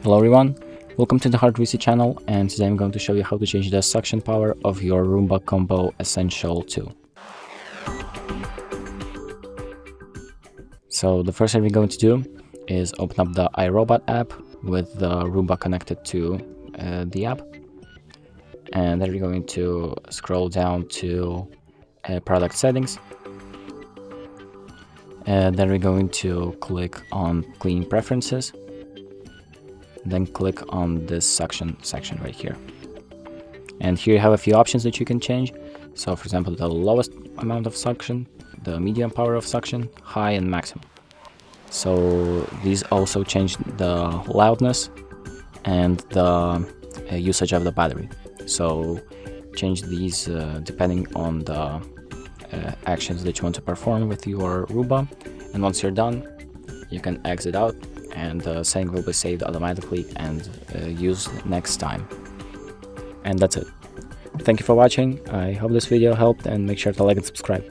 Hello everyone, welcome to the HardReset channel, and today I'm going to show you how to change the suction power of your Roomba Combo Essential 2. So the first thing we're going to do is open up the iRobot app with the Roomba connected to the app, and then we're going to scroll down to product settings, and then we're going to click on clean preferences. Then click on this suction section right here, and here you have a few options that you can change. So for example, the lowest amount of suction, the medium power of suction, high, and maximum. So these also change the loudness and the usage of the battery. So change these depending on the actions that you want to perform with your Roomba, and once you're done you can exit out, and the setting will be saved automatically and used next time. And that's it. Thank you for watching. I hope this video helped, and make sure to like and subscribe.